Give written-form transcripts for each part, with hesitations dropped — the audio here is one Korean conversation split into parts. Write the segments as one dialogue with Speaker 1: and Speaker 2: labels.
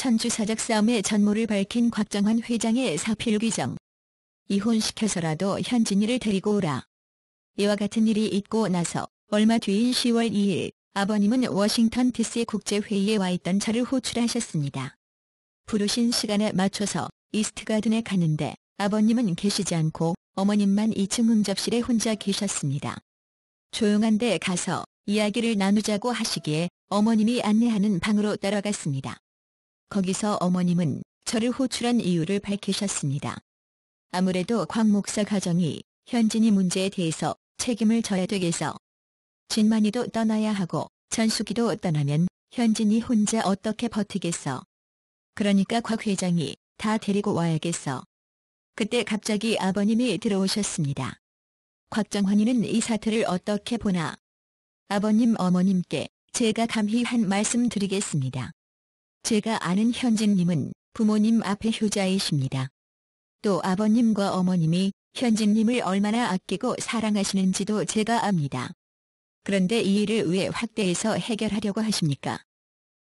Speaker 1: 천주사적 싸움의 전모를 밝힌 곽정환 회장의 사필 규정. 이혼시켜서라도 현진이를 데리고 오라. 이와 같은 일이 있고 나서 얼마 뒤인 10월 2일 아버님은 워싱턴 DC 국제회의에 와 있던 저를 호출하셨습니다. 부르신 시간에 맞춰서 이스트가든에 갔는데 아버님은 계시지 않고 어머님만 2층 응접실에 혼자 계셨습니다. 조용한 데 가서 이야기를 나누자고 하시기에 어머님이 안내하는 방으로 따라갔습니다. 거기서 어머님은 저를 호출한 이유를 밝히셨습니다. 아무래도 곽 목사 가정이 현진이 문제에 대해서 책임을 져야 되겠어. 진만이도 떠나야 하고 전숙이도 떠나면 현진이 혼자 어떻게 버티겠어. 그러니까 곽 회장이 다 데리고 와야겠어. 그때 갑자기 아버님이 들어오셨습니다. 곽정환이는 이 사태를 어떻게 보나. 아버님 어머님께 제가 감히 한 말씀 드리겠습니다. 제가 아는 현진님은 부모님 앞에 효자이십니다. 또 아버님과 어머님이 현진님을 얼마나 아끼고 사랑하시는지도 제가 압니다. 그런데 이 일을 왜 확대해서 해결하려고 하십니까?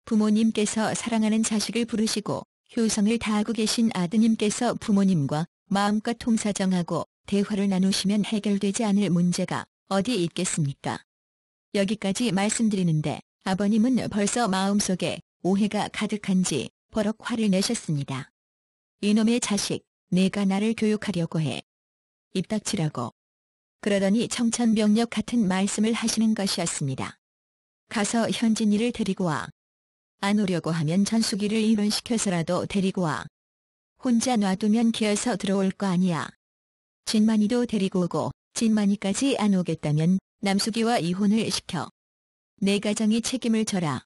Speaker 1: 부모님께서 사랑하는 자식을 부르시고 효성을 다하고 계신 아드님께서 부모님과 마음껏 통사정하고 대화를 나누시면 해결되지 않을 문제가 어디 있겠습니까? 여기까지 말씀드리는데 아버님은 벌써 마음속에 오해가 가득한지 버럭 화를 내셨습니다. 이놈의 자식, 내가 나를 교육하려고 해. 입 닥치라고. 그러더니 청천벽력 같은 말씀을 하시는 것이었습니다. 가서 현진이를 데리고 와. 안 오려고 하면 전숙이를 이혼시켜서라도 데리고 와. 혼자 놔두면 기어서 들어올 거 아니야. 진만이도 데리고 오고 진만이까지 안 오겠다면 남숙이와 이혼을 시켜. 내 가정이 책임을 져라.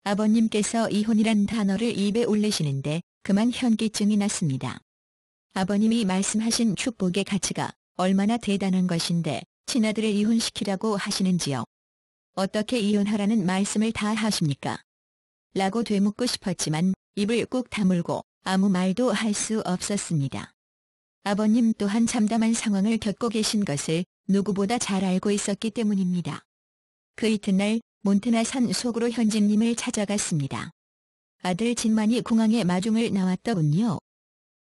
Speaker 1: 아버님께서 이혼이란 단어를 입에 올리시는데 그만 현기증이 났습니다. 아버님이 말씀하신 축복의 가치가 얼마나 대단한 것인데 친아들을 이혼시키라고 하시는지요. 어떻게 이혼하라는 말씀을 다 하십니까? 라고 되묻고 싶었지만 입을 꾹 다물고 아무 말도 할 수 없었습니다. 아버님 또한 참담한 상황을 겪고 계신 것을 누구보다 잘 알고 있었기 때문입니다. 그 이튿날 몬테나산 속으로 현진님을 찾아갔습니다. 아들 진만이 공항에 마중을 나왔더군요.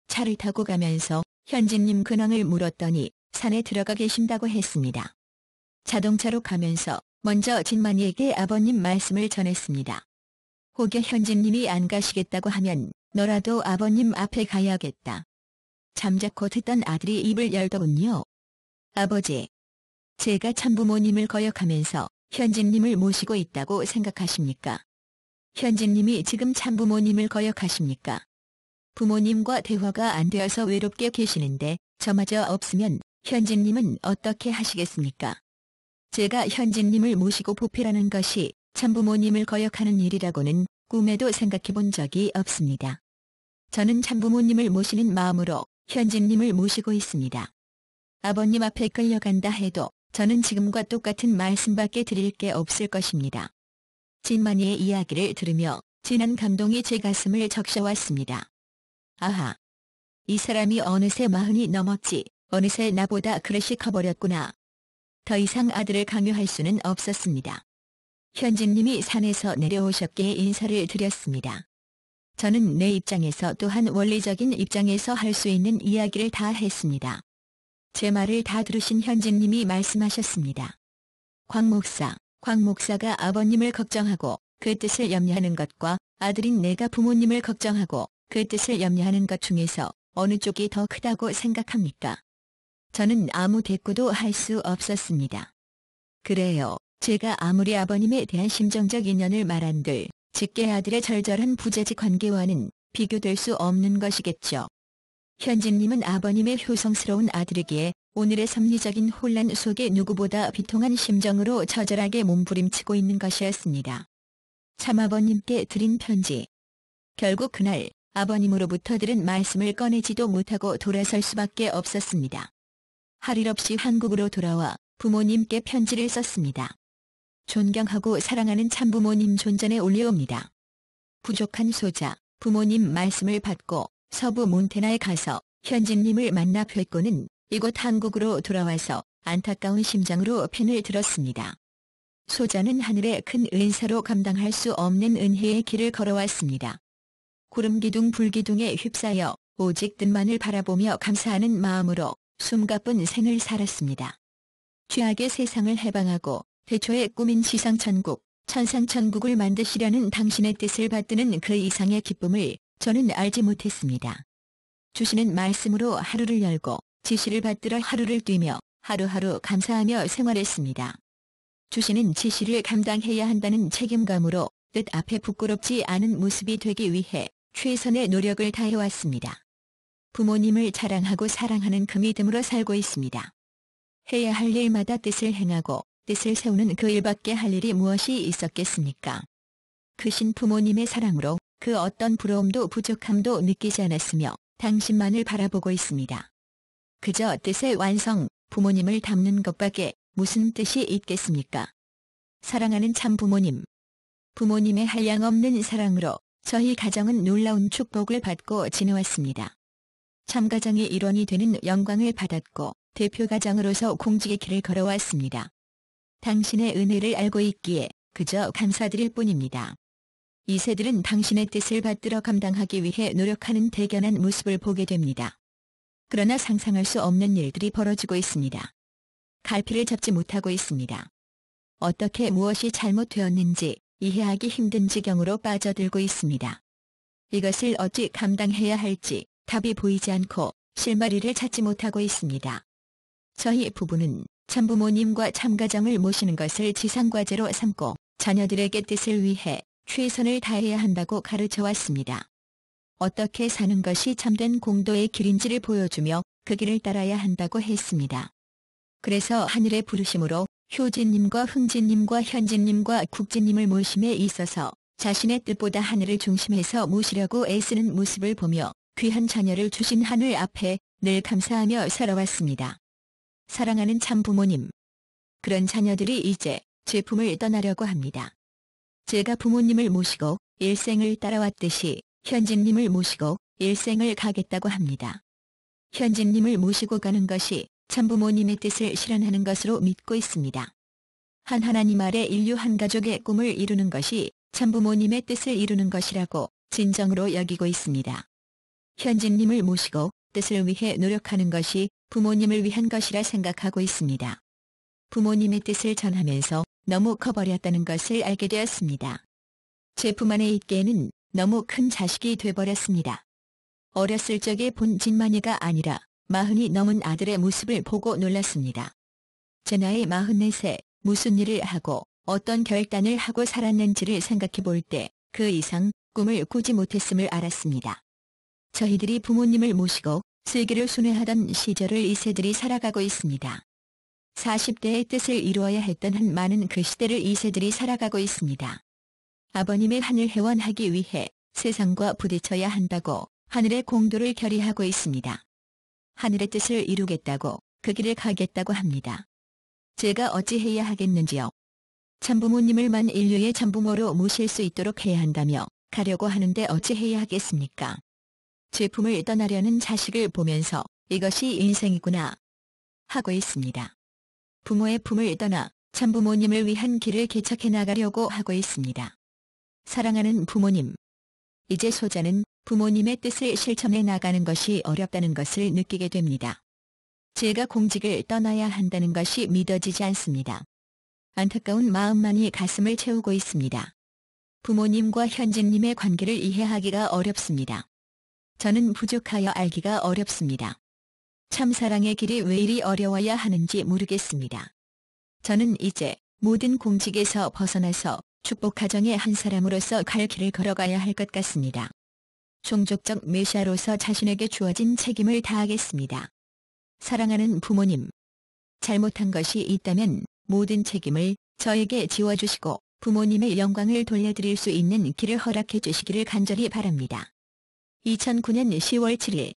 Speaker 1: 차를 타고 가면서 현진님 근황을 물었더니 산에 들어가 계신다고 했습니다. 자동차로 가면서 먼저 진만이에게 아버님 말씀을 전했습니다. 혹여 현진님이 안 가시겠다고 하면 너라도 아버님 앞에 가야겠다. 잠자코 듣던 아들이 입을 열더군요. 아버지, 제가 참부모님을 거역하면서 현진님을 모시고 있다고 생각하십니까? 현진님이 지금 참부모님을 거역하십니까? 부모님과 대화가 안 되어서 외롭게 계시는데 저마저 없으면 현진님은 어떻게 하시겠습니까? 제가 현진님을 모시고 보필하는 것이 참부모님을 거역하는 일이라고는 꿈에도 생각해 본 적이 없습니다. 저는 참부모님을 모시는 마음으로 현진님을 모시고 있습니다. 아버님 앞에 끌려간다 해도 저는 지금과 똑같은 말씀밖에 드릴 게 없을 것입니다. 진만이의 이야기를 들으며 진한 감동이 제 가슴을 적셔왔습니다. 아하! 이 사람이 어느새 40이 넘었지, 어느새 나보다 그릇이 커버렸구나. 더 이상 아들을 강요할 수는 없었습니다. 현진님이 산에서 내려오셨기에 인사를 드렸습니다. 저는 내 입장에서 또한 원리적인 입장에서 할 수 있는 이야기를 다 했습니다. 제 말을 다 들으신 현진님이 말씀하셨습니다. 곽 목사가 아버님을 걱정하고 그 뜻을 염려하는 것과 아들인 내가 부모님을 걱정하고 그 뜻을 염려하는 것 중에서 어느 쪽이 더 크다고 생각합니까? 저는 아무 대꾸도 할 수 없었습니다. 그래요. 제가 아무리 아버님에 대한 심정적 인연을 말한들 직계 아들의 절절한 부재지 관계와는 비교될 수 없는 것이겠죠. 현진님은 아버님의 효성스러운 아들이기에 오늘의 섭리적인 혼란 속에 누구보다 비통한 심정으로 처절하게 몸부림치고 있는 것이었습니다. 참아버님께 드린 편지. 결국 그날 아버님으로부터 들은 말씀을 꺼내지도 못하고 돌아설 수밖에 없었습니다. 할 일 없이 한국으로 돌아와 부모님께 편지를 썼습니다. 존경하고 사랑하는 참부모님 존전에 올려옵니다. 부족한 소자, 부모님 말씀을 받고 서부 몬테나에 가서 현진님을 만나 뵙고는 이곳 한국으로 돌아와서 안타까운 심정으로 편을 들었습니다. 소자는 하늘의 큰 은사로 감당할 수 없는 은혜의 길을 걸어왔습니다. 구름기둥 불기둥에 휩싸여 오직 뜻만을 바라보며 감사하는 마음으로 숨가쁜 생을 살았습니다. 죄악의 세상을 해방하고 태초에 꾸민 지상천국, 천상천국을 만드시려는 당신의 뜻을 받드는 그 이상의 기쁨을 저는 알지 못했습니다. 주시는 말씀으로 하루를 열고 지시를 받들어 하루를 뛰며 하루하루 감사하며 생활했습니다. 주시는 지시를 감당해야 한다는 책임감으로 뜻 앞에 부끄럽지 않은 모습이 되기 위해 최선의 노력을 다해왔습니다. 부모님을 자랑하고 사랑하는 그 믿음으로 살고 있습니다. 해야 할 일마다 뜻을 행하고 뜻을 세우는 그 일밖에 할 일이 무엇이 있었겠습니까? 크신 부모님의 사랑으로 그 어떤 부러움도 부족함도 느끼지 않았으며 당신만을 바라보고 있습니다. 그저 뜻의 완성, 부모님을 닮는 것밖에 무슨 뜻이 있겠습니까? 사랑하는 참 부모님. 부모님의 한량없는 사랑으로 저희 가정은 놀라운 축복을 받고 지내왔습니다. 참가정의 일원이 되는 영광을 받았고 대표 가정으로서 공직의 길을 걸어왔습니다. 당신의 은혜를 알고 있기에 그저 감사드릴 뿐입니다. 이 세들은 당신의 뜻을 받들어 감당하기 위해 노력하는 대견한 모습을 보게 됩니다. 그러나 상상할 수 없는 일들이 벌어지고 있습니다. 갈피를 잡지 못하고 있습니다. 어떻게 무엇이 잘못되었는지 이해하기 힘든 지경으로 빠져들고 있습니다. 이것을 어찌 감당해야 할지 답이 보이지 않고 실마리를 찾지 못하고 있습니다. 저희 부부는 참부모님과 참가정을 모시는 것을 지상과제로 삼고 자녀들에게 뜻을 위해 최선을 다해야 한다고 가르쳐왔습니다. 어떻게 사는 것이 참된 공도의 길인지를 보여주며 그 길을 따라야 한다고 했습니다. 그래서 하늘의 부르심으로 효진님과 흥진님과 현진님과 국진님을 모심에 있어서 자신의 뜻보다 하늘을 중심해서 모시려고 애쓰는 모습을 보며 귀한 자녀를 주신 하늘 앞에 늘 감사하며 살아왔습니다. 사랑하는 참 부모님. 그런 자녀들이 이제 제 품을 떠나려고 합니다. 제가 부모님을 모시고 일생을 따라왔듯이 현진님을 모시고 일생을 가겠다고 합니다. 현진님을 모시고 가는 것이 참부모님의 뜻을 실현하는 것으로 믿고 있습니다. 한 하나님 아래 인류 한 가족의 꿈을 이루는 것이 참부모님의 뜻을 이루는 것이라고 진정으로 여기고 있습니다. 현진님을 모시고 뜻을 위해 노력하는 것이 부모님을 위한 것이라 생각하고 있습니다. 부모님의 뜻을 전하면서 너무 커버렸다는 것을 알게 되었습니다. 제 품 안에 있기에는 너무 큰 자식이 돼버렸습니다. 어렸을 적에 본 진만이가 아니라 40이 넘은 아들의 모습을 보고 놀랐습니다. 제 나이 44세 무슨 일을 하고 어떤 결단을 하고 살았는지를 생각해 볼 때 그 이상 꿈을 꾸지 못했음을 알았습니다. 저희들이 부모님을 모시고 슬기를 순회하던 시절을 이 세들이 살아가고 있습니다. 40대의 뜻을 이루어야 했던 한 많은 그 시대를 이 세들이 살아가고 있습니다. 아버님의 하늘 회원하기 위해 세상과 부딪혀야 한다고 하늘의 공도를 결의하고 있습니다. 하늘의 뜻을 이루겠다고 그 길을 가겠다고 합니다. 제가 어찌해야 하겠는지요? 참부모님을만 인류의 참부모로 모실 수 있도록 해야 한다며 가려고 하는데 어찌해야 하겠습니까? 제 품을 떠나려는 자식을 보면서 이것이 인생이구나 하고 있습니다. 부모의 품을 떠나 참부모님을 위한 길을 개척해 나가려고 하고 있습니다. 사랑하는 부모님. 이제 소자는 부모님의 뜻을 실천해 나가는 것이 어렵다는 것을 느끼게 됩니다. 제가 공직을 떠나야 한다는 것이 믿어지지 않습니다. 안타까운 마음만이 가슴을 채우고 있습니다. 부모님과 현진님의 관계를 이해하기가 어렵습니다. 저는 부족하여 알기가 어렵습니다. 참사랑의 길이 왜 이리 어려워야 하는지 모르겠습니다. 저는 이제 모든 공직에서 벗어나서 축복 가정의 한 사람으로서 갈 길을 걸어가야 할 것 같습니다. 종족적 메시아로서 자신에게 주어진 책임을 다하겠습니다. 사랑하는 부모님. 잘못한 것이 있다면 모든 책임을 저에게 지워주시고 부모님의 영광을 돌려드릴 수 있는 길을 허락해 주시기를 간절히 바랍니다. 2009년 10월 7일.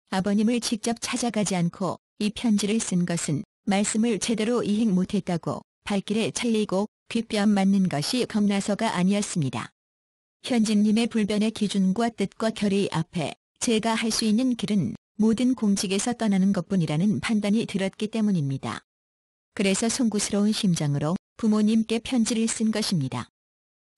Speaker 1: 아버님을 직접 찾아가지 않고 이 편지를 쓴 것은 말씀을 제대로 이행 못했다고 발길에 찰리고 귓뺨 맞는 것이 겁나서가 아니었습니다. 현진님의 불변의 기준과 뜻과 결의 앞에 제가 할 수 있는 길은 모든 공직에서 떠나는 것뿐이라는 판단이 들었기 때문입니다. 그래서 송구스러운 심정으로 부모님께 편지를 쓴 것입니다.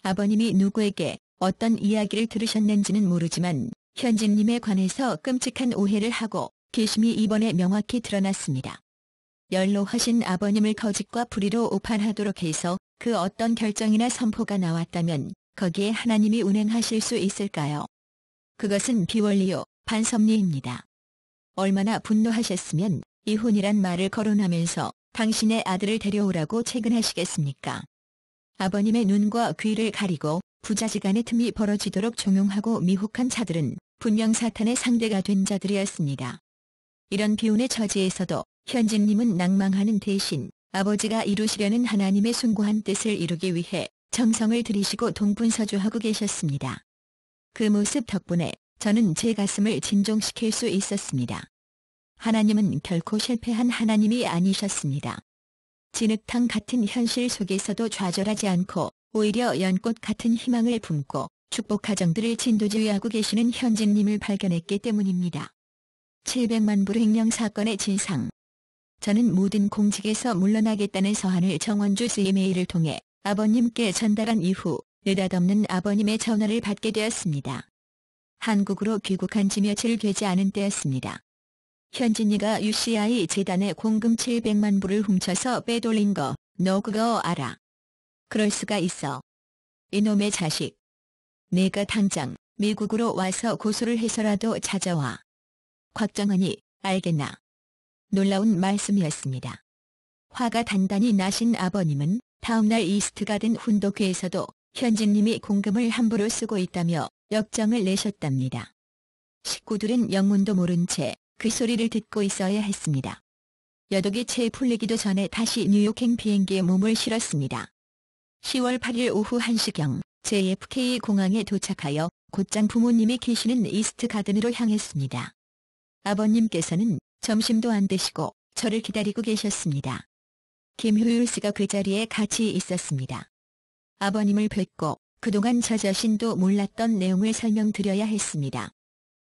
Speaker 1: 아버님이 누구에게 어떤 이야기를 들으셨는지는 모르지만 현진님에 관해서 끔찍한 오해를 하고 계심이 이번에 명확히 드러났습니다. 연로하신 아버님을 거짓과 불의로 오판하도록 해서 그 어떤 결정이나 선포가 나왔다면 거기에 하나님이 운행하실 수 있을까요? 그것은 비원리요, 반섭리입니다. 얼마나 분노하셨으면 이혼이란 말을 거론하면서 당신의 아들을 데려오라고 채근하시겠습니까? 아버님의 눈과 귀를 가리고 부자지간의 틈이 벌어지도록 종용하고 미혹한 자들은 분명 사탄의 상대가 된 자들이었습니다. 이런 비운의 처지에서도 현진님은 낭망하는 대신 아버지가 이루시려는 하나님의 숭고한 뜻을 이루기 위해 정성을 들이시고 동분서주하고 계셨습니다. 그 모습 덕분에 저는 제 가슴을 진종시킬 수 있었습니다. 하나님은 결코 실패한 하나님이 아니셨습니다. 진흙탕 같은 현실 속에서도 좌절하지 않고 오히려 연꽃 같은 희망을 품고 축복 가정들을 진두지휘하고 계시는 현진님을 발견했기 때문입니다. 700만 불 횡령 사건의 진상. 저는 모든 공직에서 물러나겠다는 서한을 정원주 스님의 통해 아버님께 전달한 이후 느닷없는 아버님의 전화를 받게 되었습니다. 한국으로 귀국한 지 며칠 되지 않은 때였습니다. 현진이가 UCI 재단에 공금 700만 불을 훔쳐서 빼돌린 거 너 그거 알아? 그럴 수가 있어. 이놈의 자식. 내가 당장 미국으로 와서 고소를 해서라도 찾아와. 곽정원이 알겠나? 놀라운 말씀이었습니다. 화가 단단히 나신 아버님은 다음날 이스트가든 훈독회에서도 현진님이 공금을 함부로 쓰고 있다며 역정을 내셨답니다. 식구들은 영문도 모른 채 그 소리를 듣고 있어야 했습니다. 여독이 채 풀리기도 전에 다시 뉴욕행 비행기에 몸을 실었습니다. 10월 8일 오후 1시경 JFK 공항에 도착하여 곧장 부모님이 계시는 이스트가든으로 향했습니다. 아버님께서는 점심도 안 드시고 저를 기다리고 계셨습니다. 김효율 씨가 그 자리에 같이 있었습니다. 아버님을 뵙고 그동안 저 자신도 몰랐던 내용을 설명드려야 했습니다.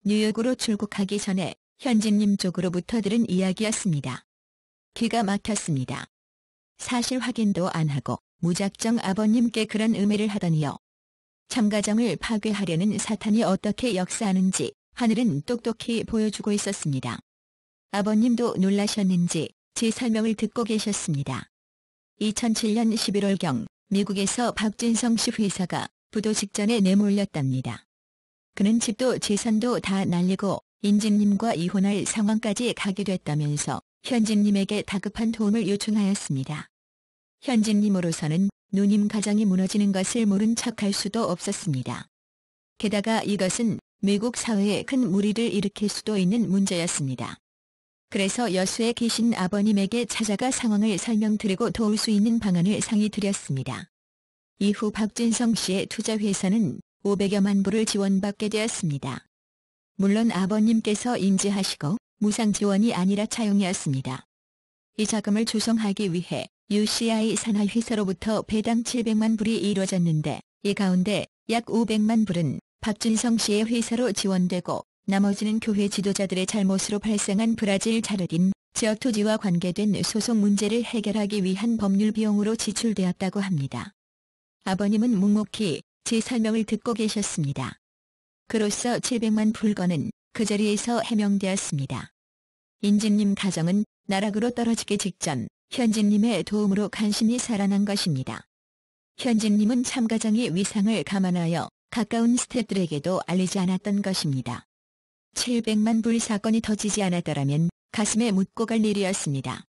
Speaker 1: 뉴욕으로 출국하기 전에 현진님 쪽으로부터 들은 이야기였습니다. 기가 막혔습니다. 사실 확인도 안 하고 무작정 아버님께 그런 음해를 하더니요. 참가정을 파괴하려는 사탄이 어떻게 역사하는지 하늘은 똑똑히 보여주고 있었습니다. 아버님도 놀라셨는지 제 설명을 듣고 계셨습니다. 2007년 11월경 미국에서 박진성 씨 회사가 부도 직전에 내몰렸답니다. 그는 집도 재산도 다 날리고 인진님과 이혼할 상황까지 가게 됐다면서 현진님에게 다급한 도움을 요청하였습니다. 현진님으로서는 누님 가정이 무너지는 것을 모른 척할 수도 없었습니다. 게다가 이것은 미국 사회에 큰 무리를 일으킬 수도 있는 문제였습니다. 그래서 여수에 계신 아버님에게 찾아가 상황을 설명드리고 도울 수 있는 방안을 상의드렸습니다. 이후 박진성 씨의 투자회사는 500여만 불을 지원받게 되었습니다. 물론 아버님께서 인지하시고 무상 지원이 아니라 차용이었습니다. 이 자금을 조성하기 위해 UCI 산하회사로부터 배당 700만 불이 이루어졌는데 이 가운데 약 500만 불은 박진성 씨의 회사로 지원되고 나머지는 교회 지도자들의 잘못으로 발생한 브라질 자르딘 지역 토지와 관계된 소송 문제를 해결하기 위한 법률 비용으로 지출되었다고 합니다. 아버님은 묵묵히 제 설명을 듣고 계셨습니다. 그로써 700만 불건은 그 자리에서 해명되었습니다. 인진님 가정은 나락으로 떨어지기 직전 현진님의 도움으로 간신히 살아난 것입니다. 현진님은 참가장의 위상을 감안하여 가까운 스태프들에게도 알리지 않았던 것입니다. 700만 불 사건이 터지지 않았더라면 가슴에 묻고 갈 일이었습니다.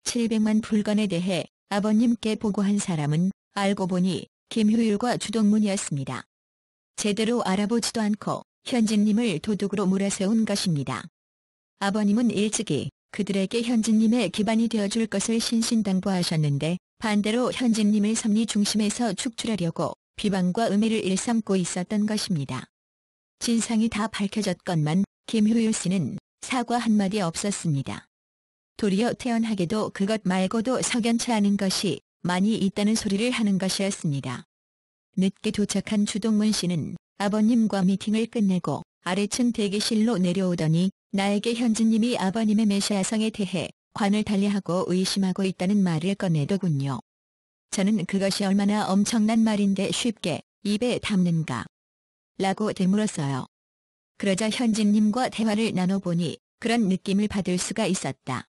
Speaker 1: 700만 불건에 대해 아버님께 보고한 사람은 알고 보니 김효율과 주동문이었습니다. 제대로 알아보지도 않고 현진님을 도둑으로 몰아세운 것입니다. 아버님은 일찍이 그들에게 현진님의 기반이 되어줄 것을 신신당부하셨는데 반대로 현진님을 섭리 중심에서 축출하려고 비방과 음해를 일삼고 있었던 것입니다. 진상이 다 밝혀졌건만 김효율 씨는 사과 한마디 없었습니다. 도리어 태연하게도 그것 말고도 석연치 않은 것이 많이 있다는 소리를 하는 것이었습니다. 늦게 도착한 주동문 씨는 아버님과 미팅을 끝내고 아래층 대기실로 내려오더니 나에게 현진님이 아버님의 메시아성에 대해 관을 달리하고 의심하고 있다는 말을 꺼내더군요. 저는 그것이 얼마나 엄청난 말인데 쉽게 입에 담는가? 라고 되물었어요. 그러자 현진님과 대화를 나눠보니 그런 느낌을 받을 수가 있었다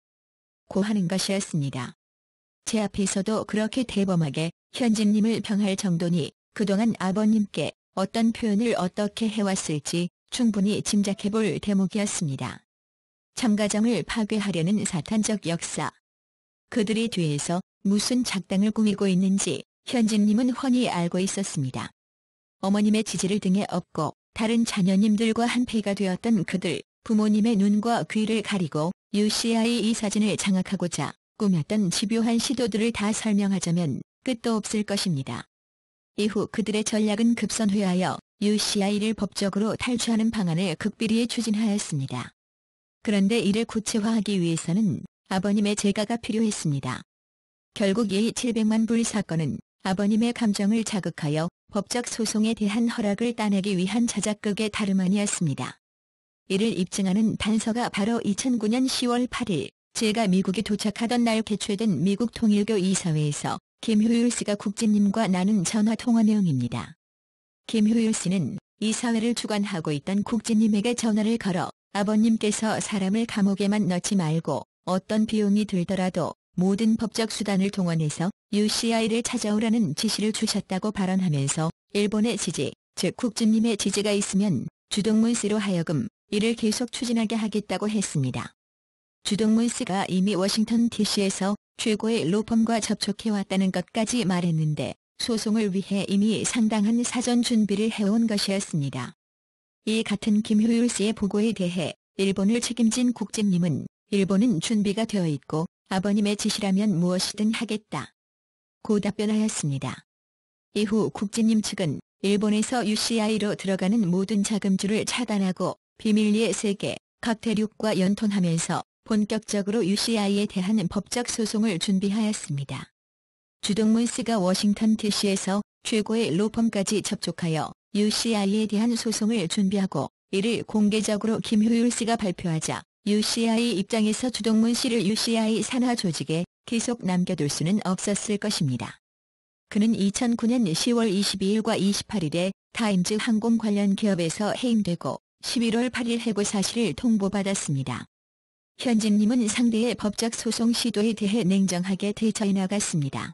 Speaker 1: 고 하는 것이었습니다. 제 앞에서도 그렇게 대범하게 현진님을 평할 정도니 그동안 아버님께 어떤 표현을 어떻게 해왔을지 충분히 짐작해볼 대목이었습니다. 참가정을 파괴하려는 사탄적 역사. 그들이 뒤에서 무슨 작당을 꾸미고 있는지 현진님은 훤히 알고 있었습니다. 어머님의 지지를 등에 업고 다른 자녀님들과 한패가 되었던 그들, 부모님의 눈과 귀를 가리고 UCI 이 사진을 장악하고자 꾸몄던 집요한 시도들을 다 설명하자면 끝도 없을 것입니다. 이후 그들의 전략은 급선회하여 UCI를 법적으로 탈취하는 방안을 극비리에 추진하였습니다. 그런데 이를 구체화하기 위해서는 아버님의 재가가 필요했습니다. 결국 이 700만 불 사건은 아버님의 감정을 자극하여 법적 소송에 대한 허락을 따내기 위한 자작극의 다름 아니었습니다. 이를 입증하는 단서가 바로 2009년 10월 8일 제가 미국에 도착하던 날 개최된 미국 통일교 이사회에서 김효율 씨가 국진님과 나눈 전화통화 내용입니다. 김효율 씨는 이사회를 주관하고 있던 국진님에게 전화를 걸어 아버님께서 사람을 감옥에만 넣지 말고 어떤 비용이 들더라도 모든 법적 수단을 동원해서 UCI를 찾아오라는 지시를 주셨다고 발언하면서 일본의 지지, 즉 국진님의 지지가 있으면 주동문 씨로 하여금 이를 계속 추진하게 하겠다고 했습니다. 주동문 씨가 이미 워싱턴 DC에서 최고의 로펌과 접촉해왔다는 것까지 말했는데 소송을 위해 이미 상당한 사전 준비를 해온 것이었습니다. 이 같은 김효율 씨의 보고에 대해 일본을 책임진 국진님은 일본은 준비가 되어 있고 아버님의 지시라면 무엇이든 하겠다 고 답변하였습니다. 이후 국진님 측은 일본에서 UCI로 들어가는 모든 자금줄을 차단하고 비밀리에 세계 각 대륙과 연통하면서 본격적으로 UCI에 대한 법적 소송을 준비하였습니다. 주동문 씨가 워싱턴 DC에서 최고의 로펌까지 접촉하여 UCI에 대한 소송을 준비하고 이를 공개적으로 김효율 씨가 발표하자 UCI 입장에서 주동문 씨를 UCI 산하 조직에 계속 남겨둘 수는 없었을 것입니다. 그는 2009년 10월 22일과 28일에 타임즈 항공 관련 기업에서 해임되고 11월 8일 해고 사실을 통보받았습니다. 현진님은 상대의 법적 소송 시도에 대해 냉정하게 대처해 나갔습니다.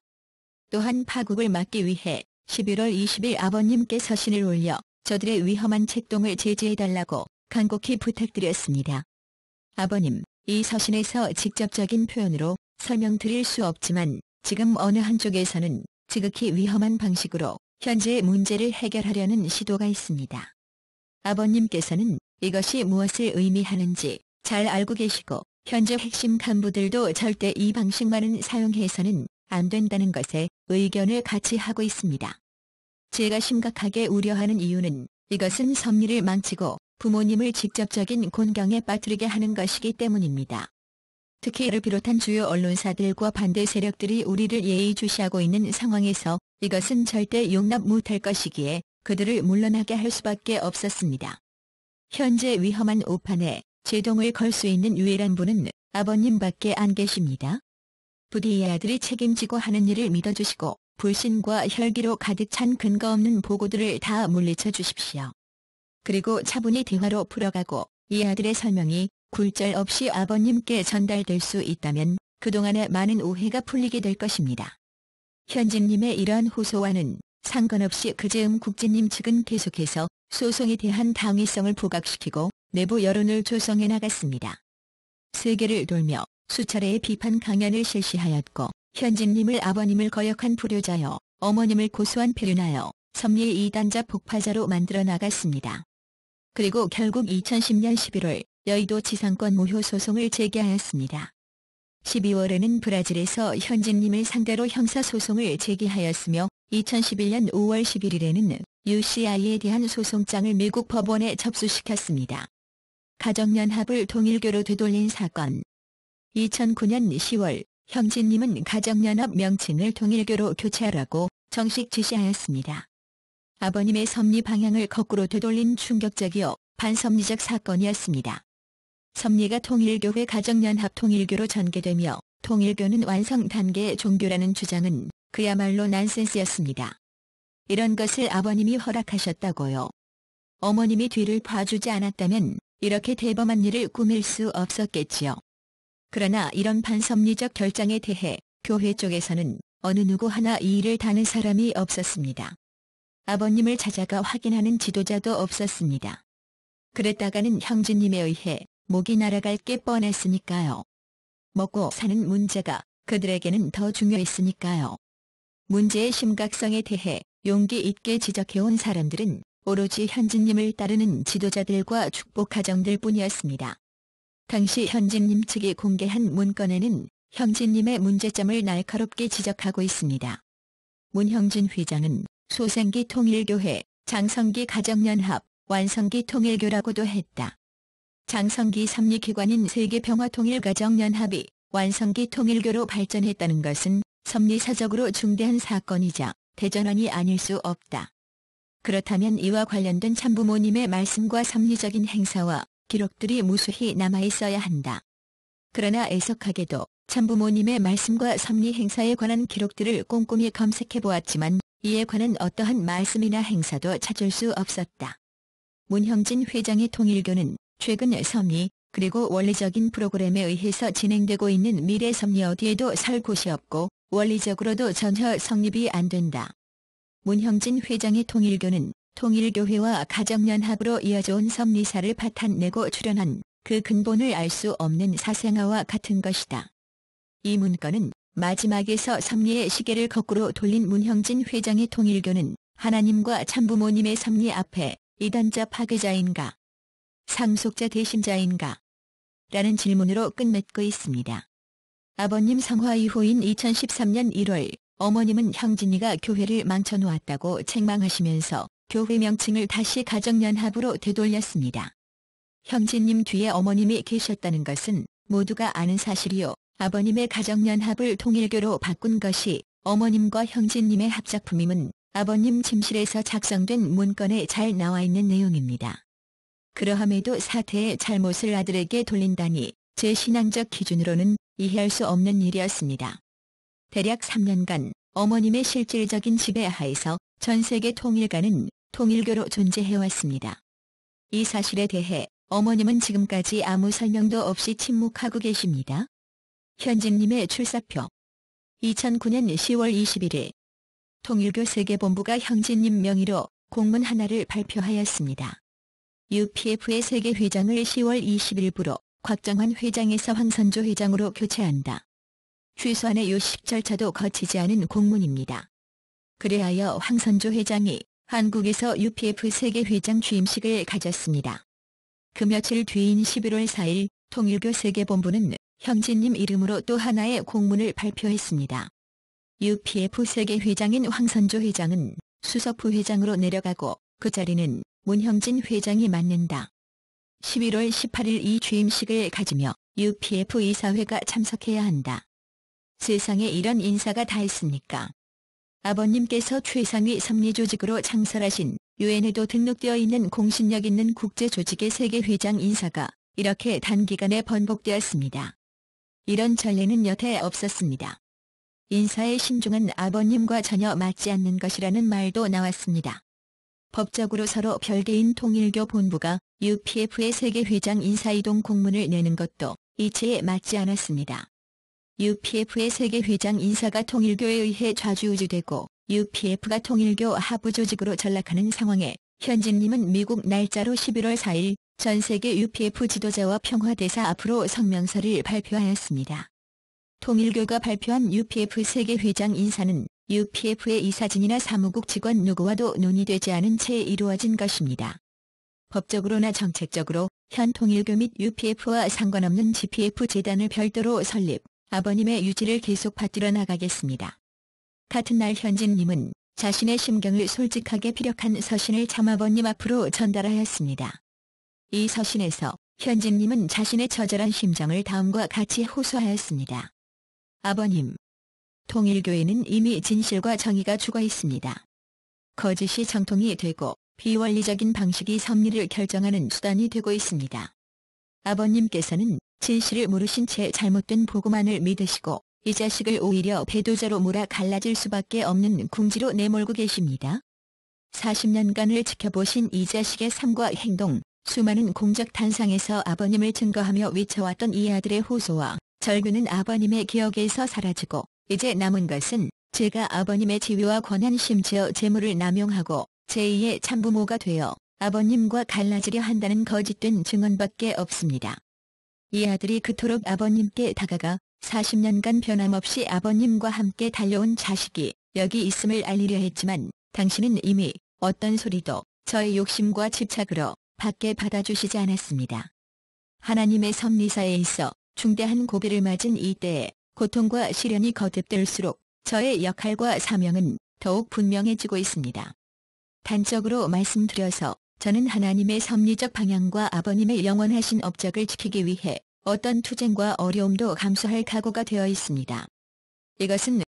Speaker 1: 또한 파국을 막기 위해 11월 20일 아버님께 서신을 올려 저들의 위험한 책동을 제지해달라고 간곡히 부탁드렸습니다. 아버님, 이 서신에서 직접적인 표현으로 설명드릴 수 없지만 지금 어느 한쪽에서는 지극히 위험한 방식으로 현재의 문제를 해결하려는 시도가 있습니다. 아버님께서는 이것이 무엇을 의미하는지 잘 알고 계시고 현재 핵심 간부들도 절대 이 방식만은 사용해서는 안 된다는 것에 의견을 같이 하고 있습니다. 제가 심각하게 우려하는 이유는 이것은 섭리를 망치고 부모님을 직접적인 곤경에 빠뜨리게 하는 것이기 때문입니다. 특히 이를 비롯한 주요 언론사들과 반대 세력들이 우리를 예의주시하고 있는 상황에서 이것은 절대 용납 못할 것이기에 그들을 물러나게 할 수밖에 없었습니다. 현재 위험한 오판에 제동을 걸 수 있는 유일한 분은 아버님밖에 안 계십니다. 부디 이 아들이 책임지고 하는 일을 믿어주시고 불신과 혈기로 가득 찬 근거 없는 보고들을 다 물리쳐 주십시오. 그리고 차분히 대화로 풀어가고 이 아들의 설명이 굴절 없이 아버님께 전달될 수 있다면 그동안의 많은 오해가 풀리게 될 것입니다. 현진님의 이러한 호소와는 상관없이 그즈음 국진님 측은 계속해서 소송에 대한 당위성을 부각시키고 내부 여론을 조성해 나갔습니다. 세계를 돌며 수차례의 비판 강연을 실시하였고 현진님을 아버님을 거역한 불효자여 어머님을 고소한 표현하여 섭리의 이단자 폭파자로 만들어 나갔습니다. 그리고 결국 2010년 11월 여의도 지상권 무효 소송을 제기하였습니다. 12월에는 브라질에서 현진님을 상대로 형사소송을 제기하였으며 2011년 5월 11일에는 UCI에 대한 소송장을 미국 법원에 접수시켰습니다. 가정연합을 통일교로 되돌린 사건. 2009년 10월 현진님은 가정연합 명칭을 통일교로 교체하라고 정식 지시하였습니다. 아버님의 섭리 방향을 거꾸로 되돌린 충격적이요 반섭리적 사건이었습니다. 섭리가 통일교회 가정연합 통일교로 전개되며 통일교는 완성 단계의 종교라는 주장은 그야말로 난센스였습니다. 이런 것을 아버님이 허락하셨다고요. 어머님이 뒤를 봐주지 않았다면 이렇게 대범한 일을 꾸밀 수 없었겠지요. 그러나 이런 반섭리적 결정에 대해 교회 쪽에서는 어느 누구 하나 이의를 다는 사람이 없었습니다. 아버님을 찾아가 확인하는 지도자도 없었습니다. 그랬다가는 형제님에 의해 목이 날아갈 게 뻔했으니까요. 먹고 사는 문제가 그들에게는 더 중요했으니까요. 문제의 심각성에 대해 용기 있게 지적해온 사람들은 오로지 현진님을 따르는 지도자들과 축복가정들 뿐이었습니다. 당시 현진님 측이 공개한 문건에는 형진님의 문제점을 날카롭게 지적하고 있습니다. 문형진 회장은 소생기 통일교회, 장성기 가정연합, 완성기 통일교라고도 했다. 장성기 섭리기관인 세계평화통일가정연합이 완성기 통일교로 발전했다는 것은 섭리사적으로 중대한 사건이자 대전환이 아닐 수 없다. 그렇다면 이와 관련된 참부모님의 말씀과 섭리적인 행사와 기록들이 무수히 남아있어야 한다. 그러나 애석하게도 참부모님의 말씀과 섭리 행사에 관한 기록들을 꼼꼼히 검색해보았지만 이에 관한 어떠한 말씀이나 행사도 찾을 수 없었다. 문형진 회장의 통일교는 최근 섭리 그리고 원리적인 프로그램에 의해서 진행되고 있는 미래 섭리 어디에도 설 곳이 없고 원리적으로도 전혀 성립이 안 된다. 문형진 회장의 통일교는 통일교회와 가정연합으로 이어져온 섭리사를 파탄내고 출현한 그 근본을 알 수 없는 사생아와 같은 것이다. 이 문건은 마지막에서 섭리의 시계를 거꾸로 돌린 문형진 회장의 통일교는 하나님과 참부모님의 섭리 앞에 이단자 파괴자인가? 상속자 대신자인가? 라는 질문으로 끝맺고 있습니다. 아버님 성화 이후인 2013년 1월 어머님은 형진이가 교회를 망쳐놓았다고 책망하시면서 교회 명칭을 다시 가정연합으로 되돌렸습니다. 형진님 뒤에 어머님이 계셨다는 것은 모두가 아는 사실이요. 아버님의 가정연합을 통일교로 바꾼 것이 어머님과 형진님의 합작품임은 아버님 침실에서 작성된 문건에 잘 나와 있는 내용입니다. 그러함에도 사태의 잘못을 아들에게 돌린다니 제 신앙적 기준으로는 이해할 수 없는 일이었습니다. 대략 3년간 어머님의 실질적인 지배하에서 전세계 통일가는 통일교로 존재해왔습니다. 이 사실에 대해 어머님은 지금까지 아무 설명도 없이 침묵하고 계십니다. 현진님의 출사표 2009년 10월 21일 통일교 세계본부가 형진님 명의로 공문 하나를 발표하였습니다. UPF의 세계회장을 10월 20일부로 곽정환 회장에서 황선조 회장으로 교체한다. 취소안의 요식 절차도 거치지 않은 공문입니다. 그리하여 황선조 회장이 한국에서 UPF 세계회장 취임식을 가졌습니다. 그 며칠 뒤인 11월 4일 통일교 세계본부는 형진님 이름으로 또 하나의 공문을 발표했습니다. UPF 세계회장인 황선조 회장은 수석부회장으로 내려가고 그 자리는 문형진 회장이 맡는다. 11월 18일 이 취임식을 가지며 UPF 이사회가 참석해야 한다. 세상에 이런 인사가 다 있습니까? 아버님께서 최상위 섭리조직으로 창설하신 유엔에도 등록되어 있는 공신력 있는 국제조직의 세계회장 인사가 이렇게 단기간에 번복되었습니다. 이런 전례는 여태 없었습니다. 인사의 신중한 아버님과 전혀 맞지 않는 것이라는 말도 나왔습니다. 법적으로 서로 별개인 통일교 본부가 UPF의 세계회장 인사이동 공문을 내는 것도 이치에 맞지 않았습니다. UPF의 세계회장 인사가 통일교에 의해 좌지우지되고 UPF가 통일교 하부조직으로 전락하는 상황에 현진님은 미국 날짜로 11월 4일 전세계 UPF 지도자와 평화대사 앞으로 성명서를 발표하였습니다. 통일교가 발표한 UPF 세계회장 인사는 UPF의 이사진이나 사무국 직원 누구와도 논의되지 않은 채 이루어진 것입니다. 법적으로나 정책적으로 현 통일교 및 UPF와 상관없는 GPF 재단을 별도로 설립, 아버님의 유지를 계속 받들어 나가겠습니다. 같은 날 현진님은 자신의 심경을 솔직하게 피력한 서신을 참아버님 앞으로 전달하였습니다. 이 서신에서 현진님은 자신의 처절한 심정을 다음과 같이 호소하였습니다. 아버님, 통일교에는 이미 진실과 정의가 죽어 있습니다. 거짓이 정통이 되고 비원리적인 방식이 섭리를 결정하는 수단이 되고 있습니다. 아버님께서는 진실을 모르신 채 잘못된 보고만을 믿으시고 이 자식을 오히려 배도자로 몰아 갈라질 수밖에 없는 궁지로 내몰고 계십니다. 40년간을 지켜보신 이 자식의 삶과 행동, 수많은 공적 단상에서 아버님을 증거하며 외쳐왔던 이 아들의 호소와 절규는 아버님의 기억에서 사라지고 이제 남은 것은 제가 아버님의 지위와 권한 심지어 재물을 남용하고 제2의 참부모가 되어 아버님과 갈라지려 한다는 거짓된 증언밖에 없습니다. 이 아들이 그토록 아버님께 다가가 40년간 변함없이 아버님과 함께 달려온 자식이 여기 있음을 알리려 했지만 당신은 이미 어떤 소리도 저의 욕심과 집착으로 밖에 받아주시지 않았습니다. 하나님의 섭리사에 있어 중대한 고비를 맞은 이때에 고통과 시련이 거듭될수록 저의 역할과 사명은 더욱 분명해지고 있습니다. 단적으로 말씀드려서 저는 하나님의 섭리적 방향과 아버님의 영원하신 업적을 지키기 위해 어떤 투쟁과 어려움도 감수할 각오가 되어 있습니다. 이것은